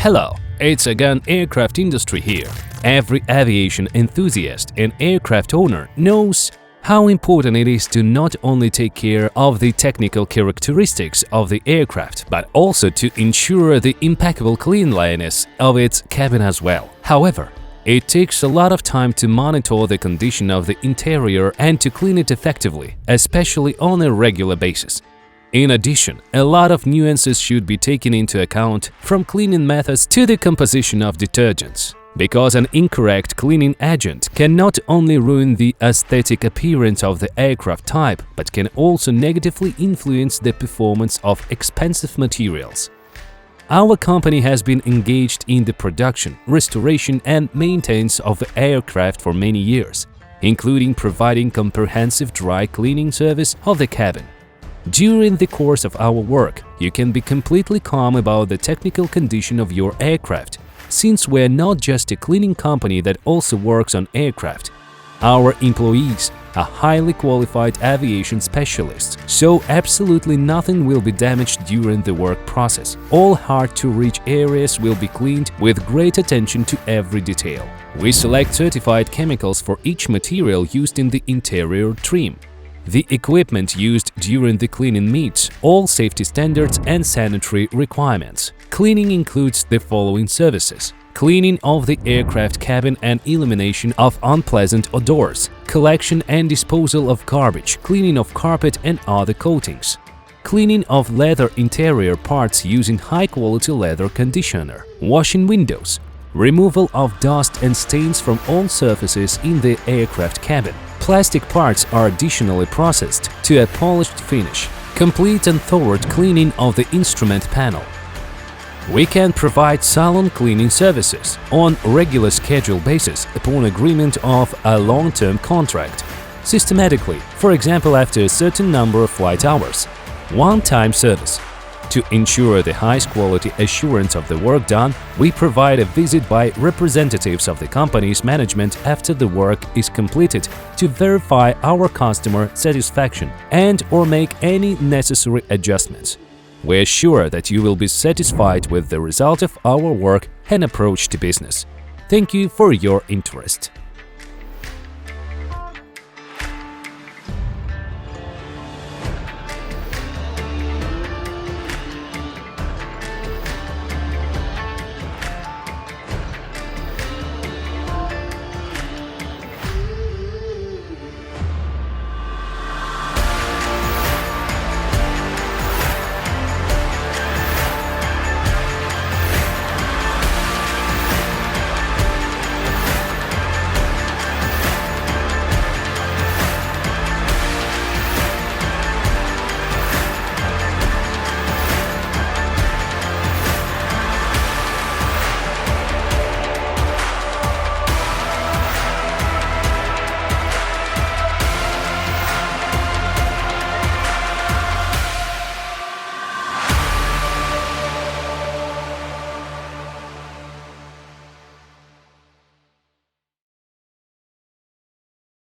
Hello, it's AGAN aircraft industry here. Every aviation enthusiast and aircraft owner knows how important it is to not only take care of the technical characteristics of the aircraft, but also to ensure the impeccable cleanliness of its cabin as well. However, it takes a lot of time to monitor the condition of the interior and to clean it effectively, especially on a regular basis. In addition, a lot of nuances should be taken into account, from cleaning methods to the composition of detergents, because an incorrect cleaning agent can not only ruin the aesthetic appearance of the aircraft type, but can also negatively influence the performance of expensive materials. Our company has been engaged in the production, restoration and maintenance of the aircraft for many years, including providing comprehensive dry cleaning service of the cabin. During the course of our work, you can be completely calm about the technical condition of your aircraft, since we're not just a cleaning company that also works on aircraft. Our employees are highly qualified aviation specialists, so absolutely nothing will be damaged during the work process. All hard-to-reach areas will be cleaned with great attention to every detail. We select certified chemicals for each material used in the interior trim. The equipment used during the cleaning meets all safety standards and sanitary requirements. Cleaning includes the following services: cleaning of the aircraft cabin and elimination of unpleasant odors, collection and disposal of garbage, cleaning of carpet and other coatings, cleaning of leather interior parts using high-quality leather conditioner, washing windows, removal of dust and stains from all surfaces in the aircraft cabin. Plastic parts are additionally processed to a polished finish. Complete and thorough cleaning of the instrument panel. We can provide salon cleaning services on regular schedule basis upon agreement of a long-term contract, systematically, for example after a certain number of flight hours. One-time service. To ensure the highest quality assurance of the work done, we provide a visit by representatives of the company's management after the work is completed to verify our customer satisfaction and/or make any necessary adjustments. We are sure that you will be satisfied with the result of our work and approach to business. Thank you for your interest.